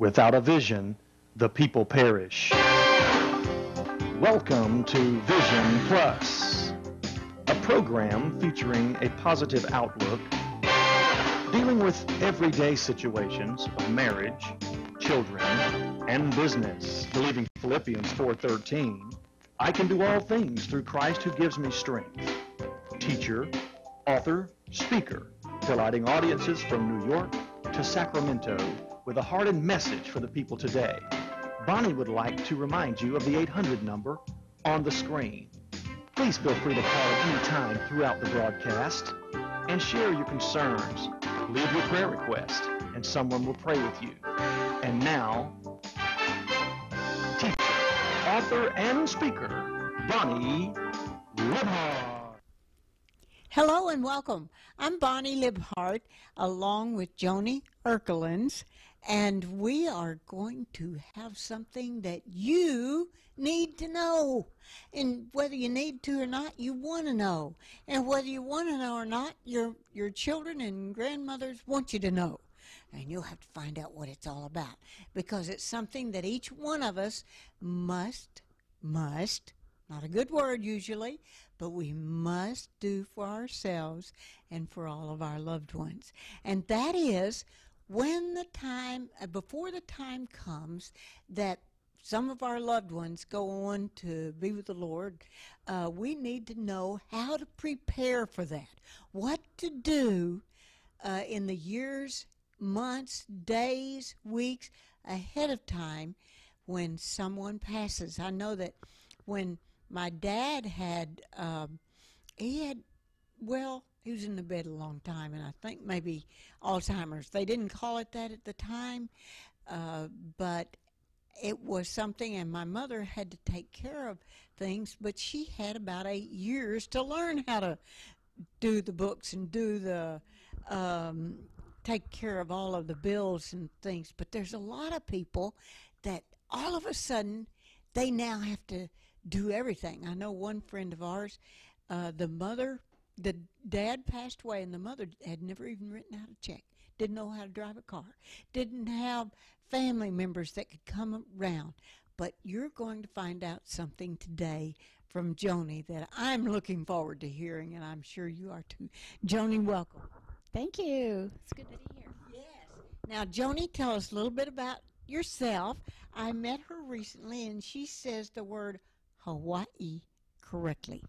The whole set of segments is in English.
Without a vision, the people perish. Welcome to Vision Plus, a program featuring a positive outlook, dealing with everyday situations of marriage, children, and business. Believing Philippians 4:13, I can do all things through Christ who gives me strength. Teacher, author, speaker, delighting audiences from New York to Sacramento with a heart and message for the people today. Bonnie would like to remind you of the 800 number on the screen. Please feel free to call at any time throughout the broadcast and share your concerns. Leave your prayer request and someone will pray with you. And now, teacher, author, and speaker, Bonnie Libhart. Hello and welcome. I'm Bonnie Libhart along with Joanie Erkilitz, and we are going to have something that you need to know. And whether you need to or not, you want to know. And whether you want to know or not, your children and grandmothers want you to know. And you'll have to find out what it's all about, because it's something that each one of us must, not a good word usually, but we must do for ourselves and for all of our loved ones. And that is when the time, before the time comes that some of our loved ones go on to be with the Lord, we need to know how to prepare for that. What to do in the years, months, days, weeks ahead of time when someone passes. I know that when my dad he was in the bed a long time, and I think maybe Alzheimer's. They didn't call it that at the time, but it was something, and my mother had to take care of things, but she had about 8 years to learn how to do the books and do the take care of all of the bills and things. But there's a lot of people that all of a sudden they now have to do everything. I know one friend of ours, the dad passed away, and the mother had never even written out a check, didn't know how to drive a car, didn't have family members that could come around. But you're going to find out something today from Joanie that I'm looking forward to hearing, and I'm sure you are too. Joanie, welcome. Thank you. It's good to be here. Yes. Now, Joanie, tell us a little bit about yourself. I met her recently, and she says the word Hawaii correctly.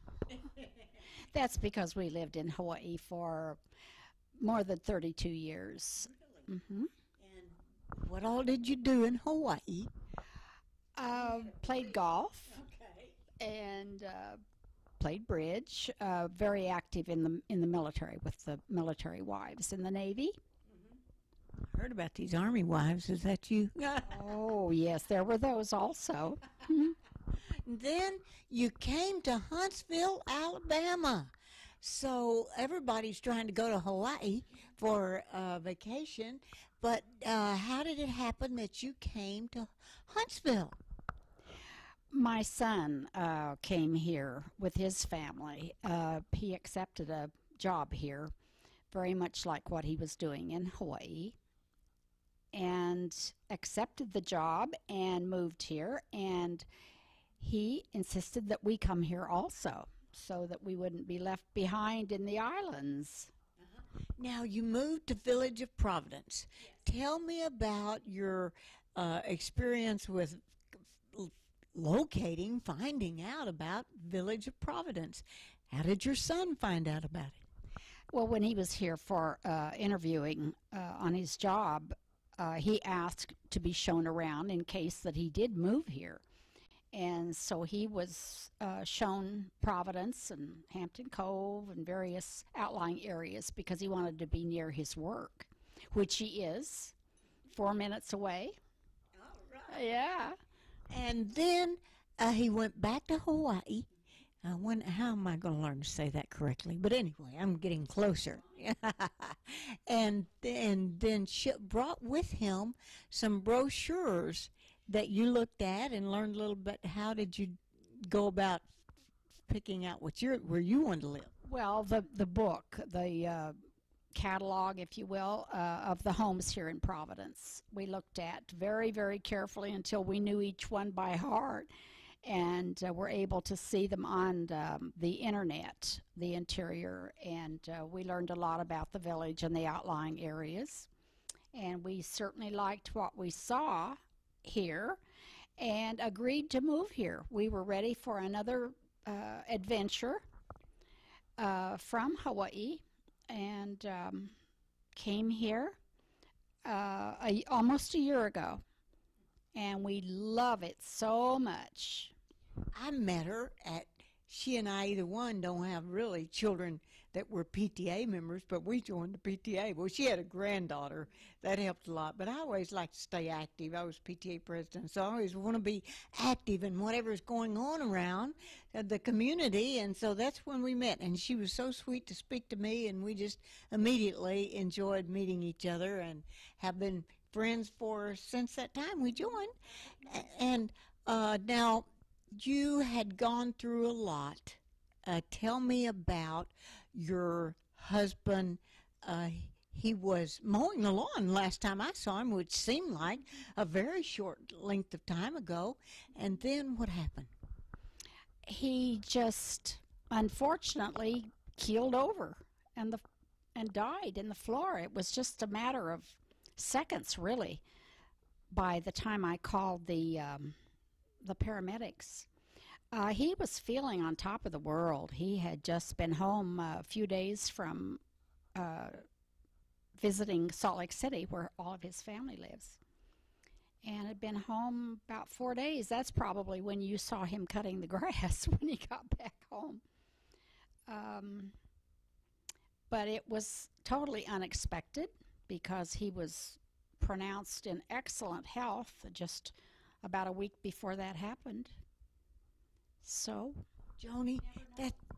That's because we lived in Hawaii for more than 32 years. Really? Mm-hmm. And what all did you do in Hawaii? Played golf. Okay. And played bridge. Very active in the military with the military wives in the Navy. I heard about these Army wives. Is that you? Oh, yes, there were those also. Then you came to Huntsville, Alabama. So everybody's trying to go to Hawaii for vacation. But how did it happen that you came to Huntsville? My son came here with his family. He accepted a job here, very much like what he was doing in Hawaii, and accepted the job and moved here, and he insisted that we come here also so that we wouldn't be left behind in the islands. Now, you moved to Village of Providence. Yes. Tell me about your experience with finding out about Village of Providence. How did your son find out about it? Well, when he was here for interviewing on his job, he asked to be shown around in case that he did move here. And so he was shown Providence and Hampton Cove and various outlying areas because he wanted to be near his work, which he is 4 minutes away. All right. Yeah. And then he went back to Hawaii. How am I going to learn to say that correctly? But anyway, I'm getting closer. and then brought with him some brochures that you looked at and learned a little bit. How did you go about picking out where you wanted to live? Well, the book, the catalog, if you will, of the homes here in Providence. We looked at very, very carefully until we knew each one by heart, and were able to see them on the internet, the interior, and we learned a lot about the village and the outlying areas. And we certainly liked what we saw here and agreed to move here. We were ready for another adventure from Hawaii, and came here almost a year ago, and we love it so much. I met her at, she and I, either one, don't have really children that were PTA members, but we joined the PTA. Well, she had a granddaughter. That helped a lot. But I always like to stay active. I was PTA president, so I always want to be active in whatever's going on around the community. And so that's when we met. And she was so sweet to speak to me, and we just immediately enjoyed meeting each other and have been friends for since that time we joined. And now, you had gone through a lot. Tell me about your husband. He was mowing the lawn last time I saw him, which seemed like a very short length of time ago. And then what happened? He just unfortunately keeled over and died in the floor. It was just a matter of seconds, really, by the time I called the paramedics. He was feeling on top of the world. He had just been home a few days from visiting Salt Lake City, where all of his family lives, and had been home about 4 days. That's probably when you saw him cutting the grass when he got back home. But it was totally unexpected because he was pronounced in excellent health just about a week before that happened. So, Joanie,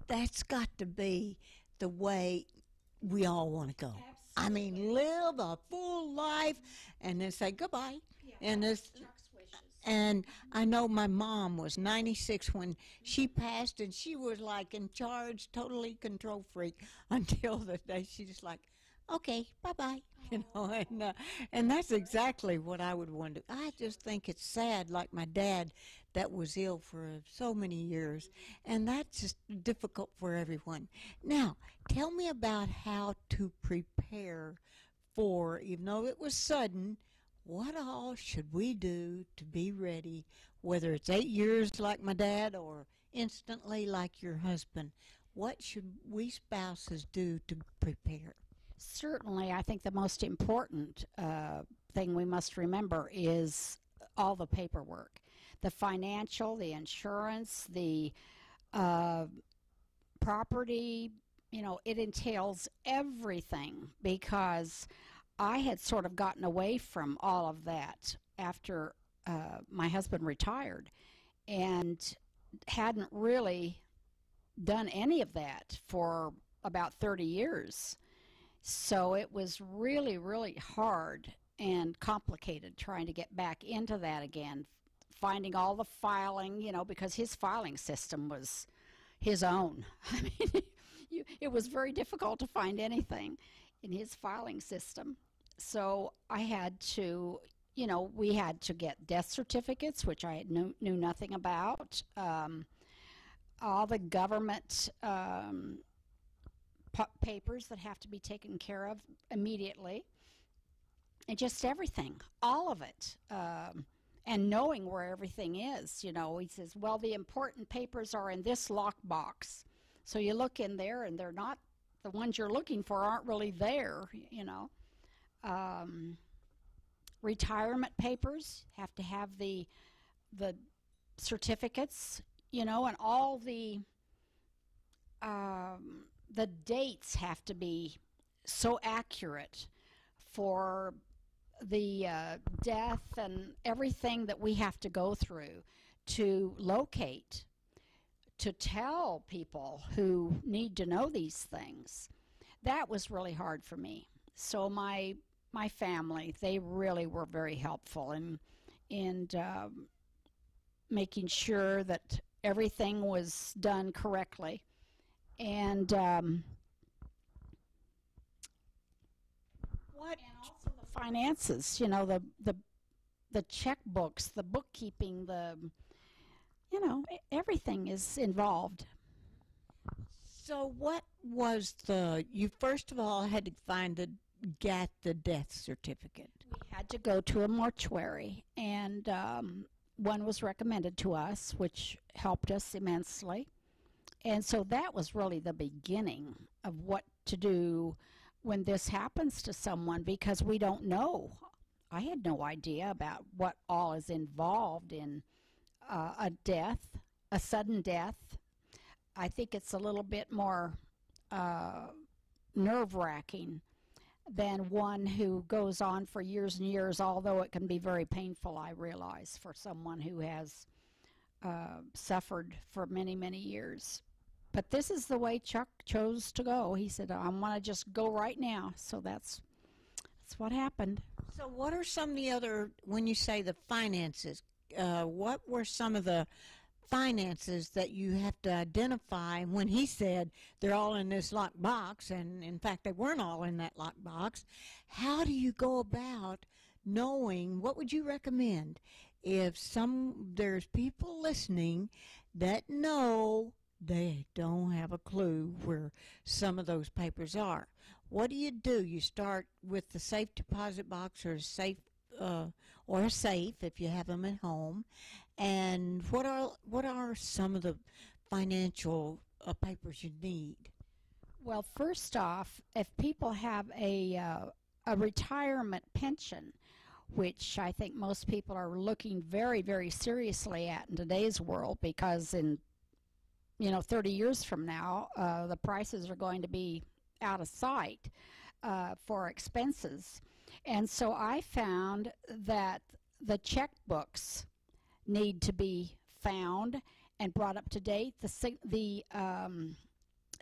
that's got to be the way we all want to go. absolutely. I mean, live a full life and then say goodbye. Yeah, And this, Chuck's wishes. and I know my mom was 96 when she passed, and she was like in charge, totally control freak until the day she just like, okay, bye-bye, and that's exactly what I would want to do. I just think it's sad, like my dad that was ill for so many years, and that's just difficult for everyone. Now, tell me about how to prepare for, even though it was sudden, what all should we do to be ready, whether it's 8 years like my dad or instantly like your husband? What should we spouses do to prepare? Certainly, I think the most important thing we must remember is all the paperwork, the financial, the insurance, the property. It entails everything, because I had sort of gotten away from all of that after my husband retired, and hadn't really done any of that for about 30 years. So it was really, really hard and complicated trying to get back into that again, finding all the filing, because his filing system was his own. I mean, it was very difficult to find anything in his filing system. So I had to, we had to get death certificates, which I knew nothing about, all the government papers that have to be taken care of immediately, and just everything, all of it, and knowing where everything is. He says, well, the important papers are in this lockbox, so you look in there and they're not, the ones you're looking for aren't really there. Retirement papers have to have the certificates, and all the dates have to be so accurate for the death and everything that we have to go through to locate, to tell people who need to know these things. That was really hard for me. So my family, they really were very helpful in making sure that everything was done correctly. And What? And also the finances, the checkbooks, the bookkeeping, everything is involved. So what was you first of all had to get the death certificate. We had to go to a mortuary, and one was recommended to us, which helped us immensely. And so that was really the beginning of what to do when this happens to someone, because we don't know. I had no idea about what all is involved in a death, a sudden death. I think it's a little bit more nerve-wracking than one who goes on for years and years, although it can be very painful, I realize, for someone who has suffered for many, many years. But this is the way Chuck chose to go. He said, I want to just go right now. So that's what happened. So what are some of the other, when you say the finances, what were some of the finances that you have to identify when he said they're all in this locked box, and in fact they weren't all in that locked box? How do you go about knowing, what would you recommend if there's people listening that know they don't have a clue where some of those papers are? What do? You start with the safe deposit box, or a safe if you have them at home. And what are some of the financial papers you need? Well, first off, if people have a retirement pension, which I think most people are looking very, very seriously at in today's world, because in 30 years from now, the prices are going to be out of sight for expenses. And so I found that the checkbooks need to be found and brought up to date. The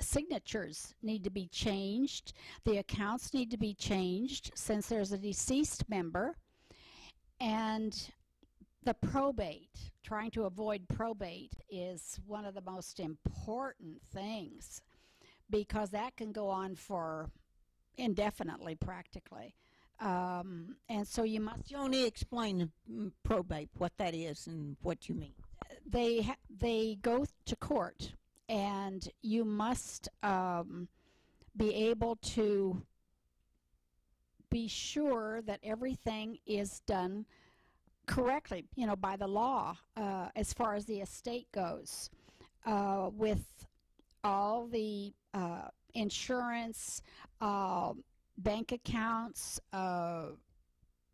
signatures need to be changed. The accounts need to be changed since there's a deceased member. And the probate, trying to avoid probate, is one of the most important things, because that can go on for indefinitely practically. And so you must... Joanie, explain probate, what that is and what you mean. They go to court, and you must be able to be sure that everything is done correctly, by the law, as far as the estate goes, with all the insurance, bank accounts,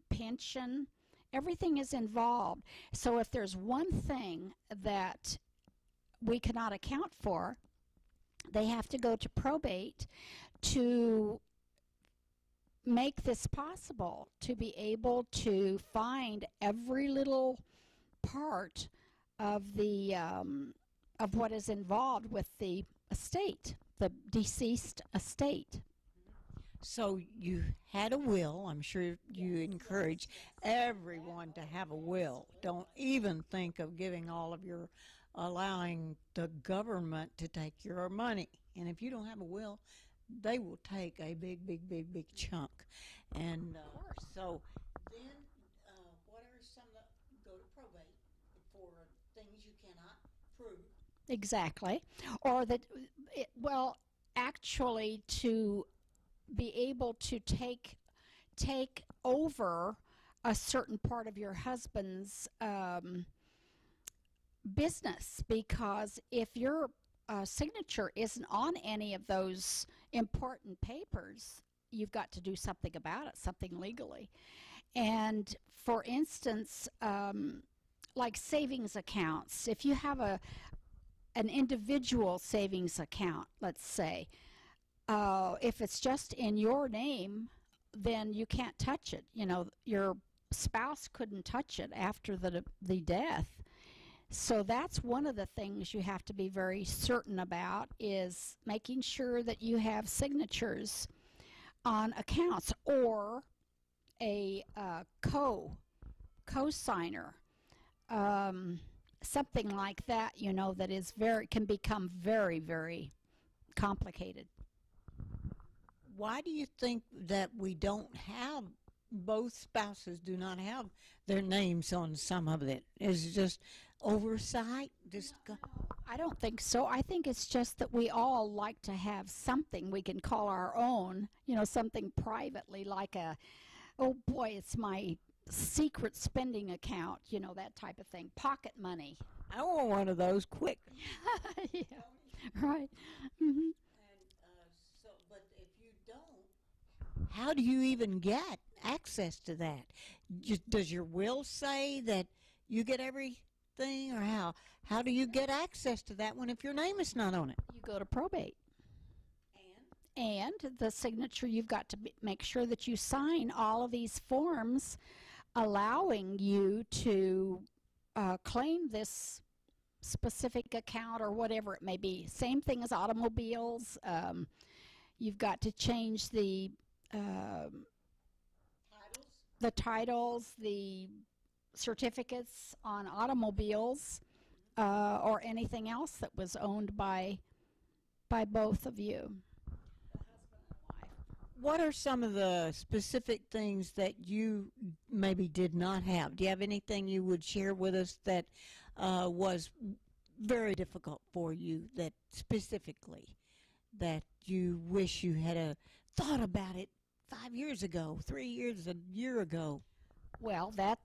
pension, everything is involved. So if there's one thing that we cannot account for, they have to go to probate to make this possible, to be able to find every little part of the of what is involved with the estate, the deceased estate. So you had a will. I'm sure you encourage everyone to have a will. Don't even think of allowing the government to take your money. And if you don't have a will, they will take a big, big, big, big chunk. And so then what are some that go to probate for things you cannot prove? Exactly. Or actually to be able to take over a certain part of your husband's business, because if your signature isn't on any of those important papers, you've got to do something about it, something legally. And for instance, like savings accounts, if you have an individual savings account, let's say, if it's just in your name, then you can't touch it. Your spouse couldn't touch it after the death. So that's one of the things you have to be very certain about, is making sure that you have signatures on accounts, or a co-signer, something like that, that is can become very, very complicated. why do you think that we don't have, both spouses do not have their names on some of it? Is it just oversight? I don't think so. I think it's just that we all like to have something we can call our own, something privately, like oh boy, it's my secret spending account, that type of thing. Pocket money. I want one of those quick. Yeah, right. Mm-hmm. But if you don't, how do you even get access to that? Does your will say that you get everything, or how? How do you get access to that one if your name is not on it? You go to probate. And the signature, you've got to make sure that you sign all of these forms allowing you to claim this specific account or whatever it may be. Same thing as automobiles. You've got to change the titles, the certificates on automobiles, or anything else that was owned by both of you. What are some of the specific things that you maybe did not have? Do you have anything you would share with us that was very difficult for you, that specifically, that you wish you had thought about it 5 years ago, 3 years, a year ago? Well, that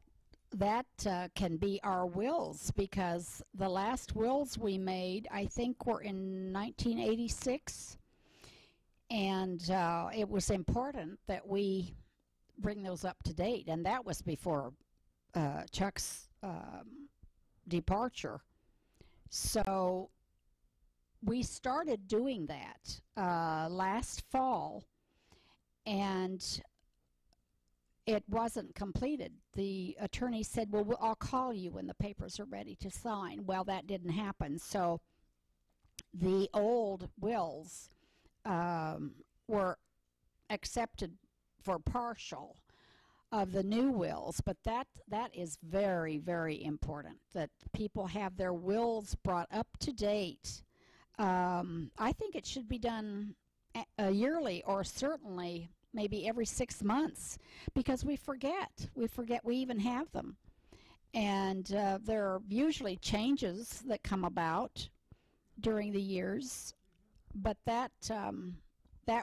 can be our wills, because the last wills we made, I think, were in 1986. And it was important that we bring those up to date, and that was before Chuck's departure. So we started doing that last fall, and it wasn't completed. The attorney said, well, I'll call you when the papers are ready to sign. Well, that didn't happen. So the old wills were accepted for partial of the new wills, but that is very, very important, that people have their wills brought up to date. I think it should be done yearly, or certainly maybe every 6 months, because we forget we even have them. And there are usually changes that come about during the years, but that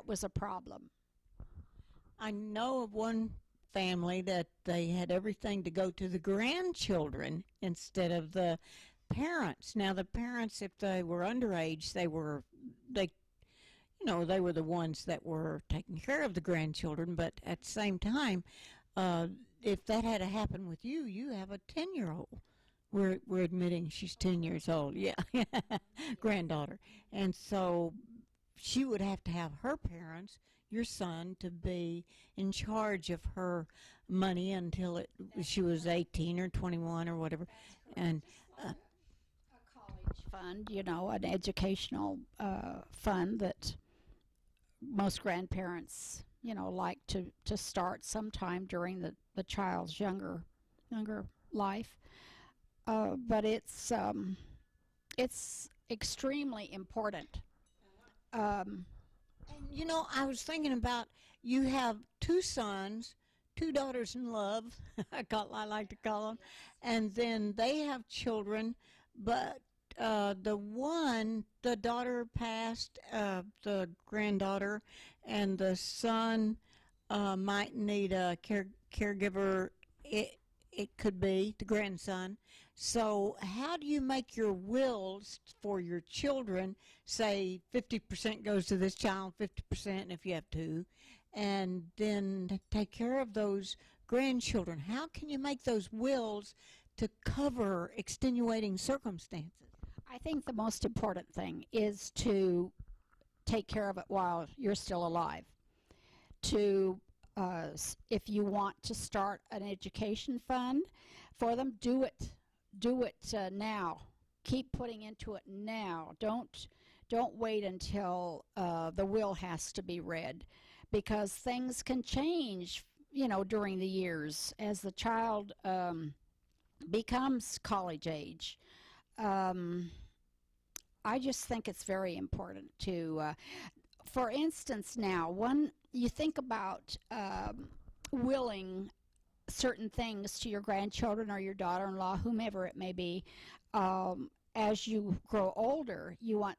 was a problem. I know of one family that they had everything to go to the grandchildren instead of the parents. Now the parents, if they were underage, they were the ones that were taking care of the grandchildren. But at the same time, if that had to happen with you, you have a 10-year-old. We're admitting she's 10 years old. Yeah, granddaughter. And so she would have to have her parents, your son, to be in charge of her money until she was 18 or 21 or whatever. And a college fund, an educational fund that most grandparents, like to start sometime during the child's younger life. But it's extremely important. And I was thinking about, you have 2 sons, 2 daughters in love, I like to call them, and then they have children, but the daughter passed, the granddaughter, and the son might need a caregiver. It could be the grandson. So how do you make your wills for your children, say 50% goes to this child, 50% if you have 2, and then take care of those grandchildren? How can you make those wills to cover extenuating circumstances? I think the most important thing is to take care of it while you're still alive. If you want to start an education fund for them, do it now. Keep putting into it now. Don't wait until the will has to be read, because things can change, during the years as the child becomes college age. I just think it's very important to, for instance, now you think about willing certain things to your grandchildren or your daughter-in-law, whomever it may be. As you grow older, you want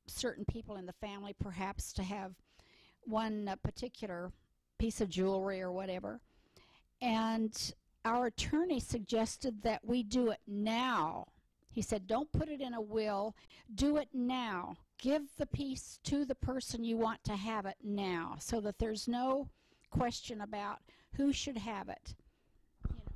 certain people in the family perhaps to have one particular piece of jewelry or whatever. And our attorney suggested that we do it now. He said, don't put it in a will, do it now. Give the piece to the person you want to have it now, so that there's no question about who should have it.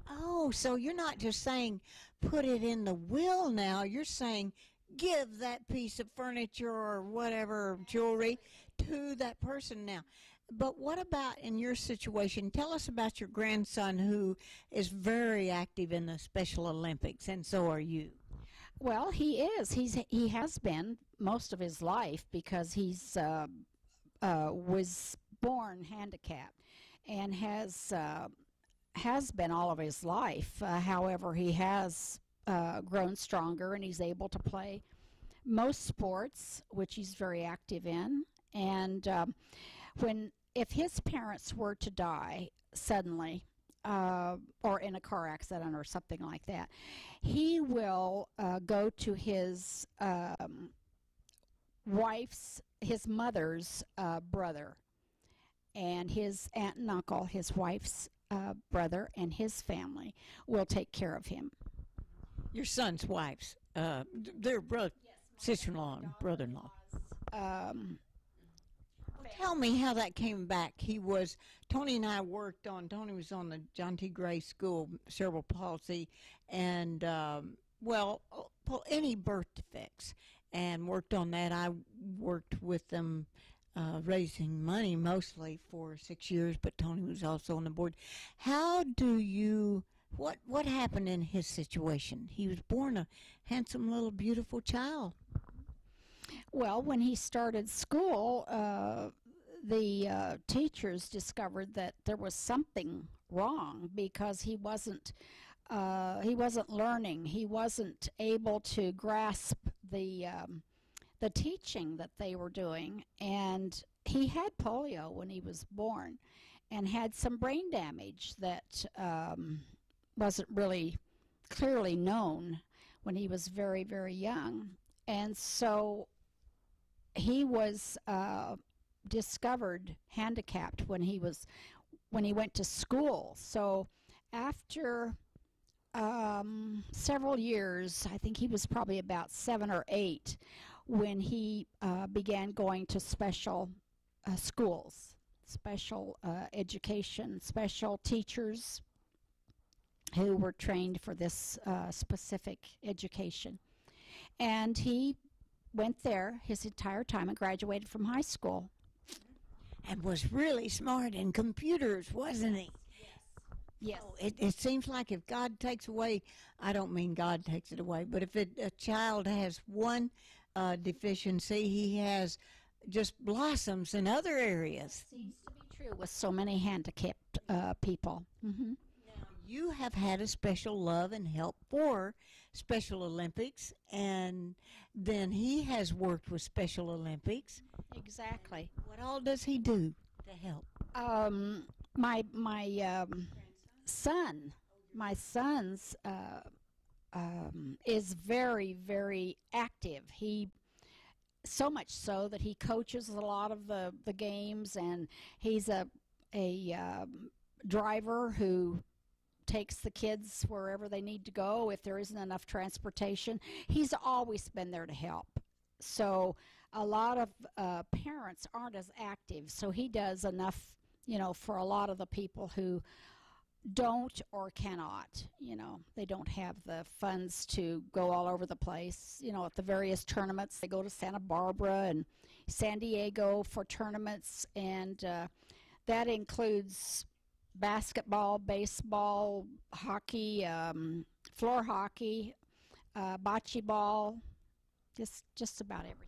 Oh, so you're not just saying put it in the will now. You're saying give that piece of furniture or whatever, jewelry, to that person now. But what about in your situation? Tell us about your grandson, who is very active in the Special Olympics, and so are you. Well, he is. He has been most of his life, because he's was born handicapped and has been all of his life. However, he has grown stronger, and he's able to play most sports, which he's very active in. And if his parents were to die suddenly, or in a car accident or something like that, he will go to his mother's brother, and his aunt and uncle, his wife's brother, and his family will take care of him. Your son's wife's, their sister-in-law and brother-in-law. Tell me how that came back. Tony and I worked on, Tony was on the John T. Gray School Cerebral Palsy and, any birth defects, and worked on that. I worked with them raising money mostly for 6 years, but Tony was also on the board. What happened in his situation? He was born a handsome little beautiful child. Well, when he started school, the teachers discovered that there was something wrong, because he wasn't learning. He wasn't able to grasp the teaching that they were doing, and he had polio when he was born, and had some brain damage that wasn't really clearly known when he was very, very young. And so he was discovered handicapped when he went to school. So after several years, I think he was probably about 7 or 8, when he began going to special schools, special education, special teachers who were trained for this specific education. And he went there his entire time and graduated from high school. And was really smart in computers, wasn't he? Yes. Oh, it seems like if God takes away, I don't mean God takes it away, but if a child has one deficiency, he has just blossoms in other areas. Seems to be true with so many handicapped people. Mm-hmm. Now, you have had a special love and help for Special Olympics, and then he has worked with Special Olympics. Exactly. What all does he do to help? My son's is very, very active. He so much so that he coaches a lot of the games, and he's a driver who takes the kids wherever they need to go if there isn't enough transportation. He's always been there to help. So a lot of parents aren't as active, so he does enough, for a lot of the people who don't or cannot. They don't have the funds to go all over the place. At the various tournaments, they go to Santa Barbara and San Diego for tournaments, and that includes basketball, baseball, hockey, floor hockey, bocce ball, just about everything.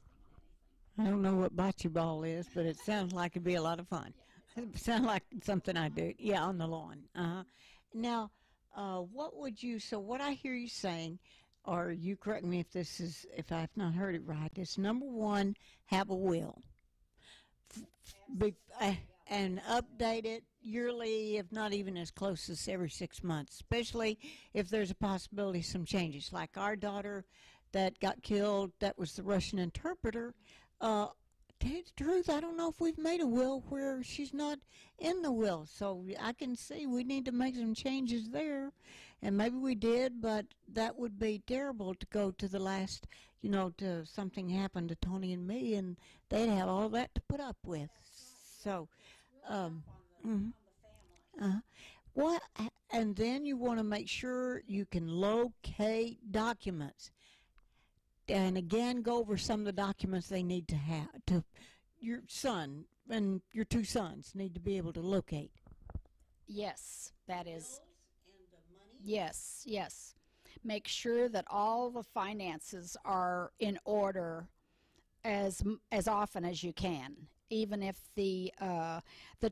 I don't know what bocce ball is, but it sounds like it'd be a lot of fun. It sounds like something I do. Yeah, on the lawn. Now, what I hear you saying, or you correct me if I've not heard it right, is number one, have a will. and update it yearly, if not even as close as every 6 months, especially if there's a possibility of some changes. Like our daughter that got killed, that was the Russian interpreter. To tell you the truth, I don't know if we've made a will where she's not in the will. So I can see we need to make some changes there. And maybe we did, but that would be terrible to go to the last, to something happened to Tony and me, and they'd have all that to put up with. So, what? And then you want to make sure you can locate documents. And again, go over some of the documents they need to have. Your son and your two sons need to be able to locate. Yes, that is. Yes, yes. Make sure that all the finances are in order as often as you can. Even if the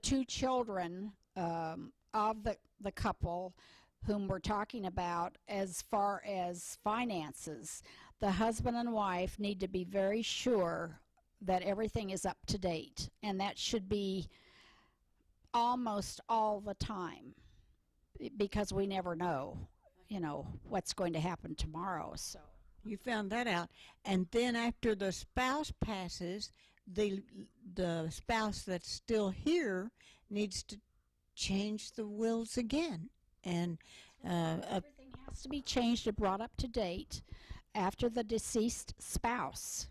two children of the couple whom we're talking about, as far as finances, the husband and wife need to be very sure that everything is up to date, and that should be almost all the time, because we never know, what's going to happen tomorrow. So you found that out. And then after the spouse passes, the spouse that's still here needs to change the wills again. And everything has to be changed and brought up to date after the deceased spouse.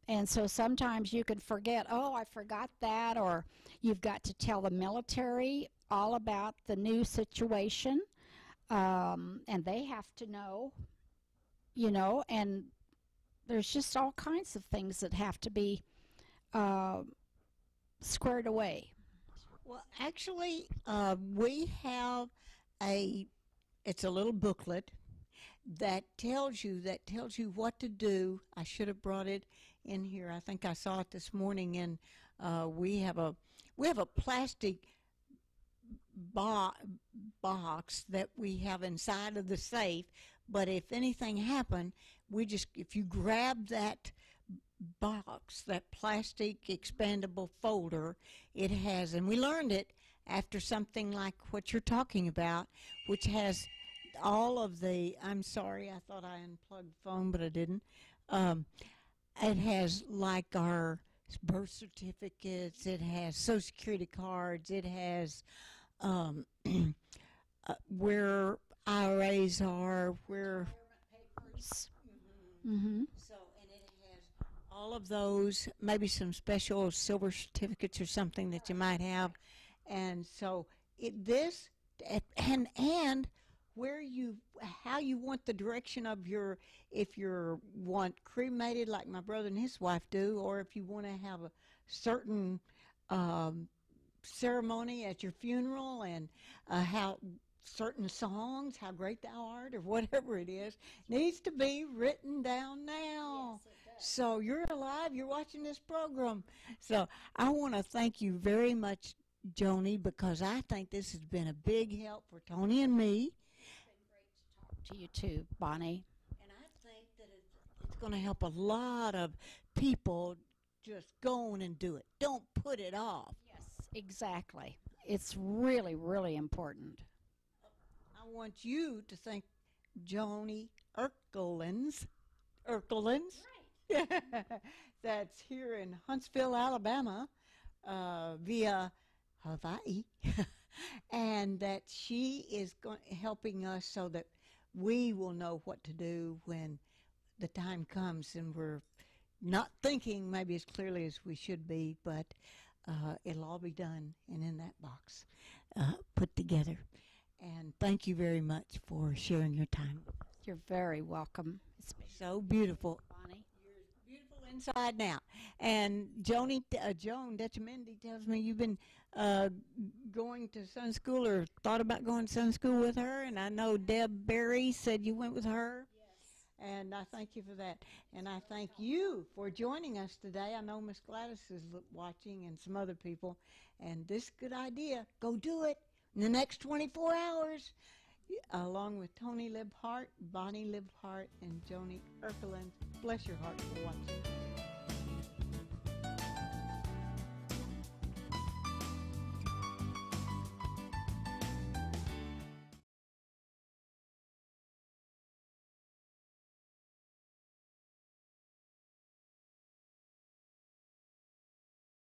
And so sometimes you can forget, oh, I forgot that, or you've got to tell the military all about the new situation, and they have to know, and there's just all kinds of things that have to be squared away. Well, actually, we have it's a little booklet that tells you what to do. I should have brought it in here. I think I saw it this morning, and we have a plastic box that we have inside of the safe. But if anything happened, if you grab that box, that plastic expandable folder, it has, and we learned it after something like what you're talking about, which has all of I'm sorry, I thought I unplugged the phone, but I didn't. It has like our birth certificates, it has Social Security cards, it has where IRAs are, where papers. Mm-hmm. So, and it has all of those, maybe some special silver certificates or something that you might have. And so how you want the direction of if you want cremated like my brother and his wife do, or if you want to have a certain ceremony at your funeral, and how certain songs, How Great Thou Art, or whatever it is, needs to be written down now. Yes, it does. So you're alive, you're watching this program. So I want to thank you very much, Joanie, because I think this has been a big help for Tony and me. It's been great to talk to you too, Bonnie. And I think that it's going to help a lot of people. Just go on and do it. Don't put it off. Yes, exactly. It's really, really important. I want you to thank Joanie Erkilitz. Right. That's here in Huntsville, Alabama, via Hawaii, and that she is helping us so that we will know what to do when the time comes and we're not thinking maybe as clearly as we should be, but it'll all be done and in that box put together. And thank you very much for sharing your time. You're very welcome. It's been so beautiful. Bonnie. You're beautiful inside now. And Joan Detchamendi tells me you've been going to Sunday school, or thought about going to Sunday school with her. And I know Deb Berry said you went with her. Yes. And I thank you for that. And I thank you for joining us today. I know Miss Gladys is watching, and some other people. And this good idea, go do it in the next 24 hours, along with Tony Libhart, Bonnie Libhart, and Joanie Erkilitz. Bless your heart for watching.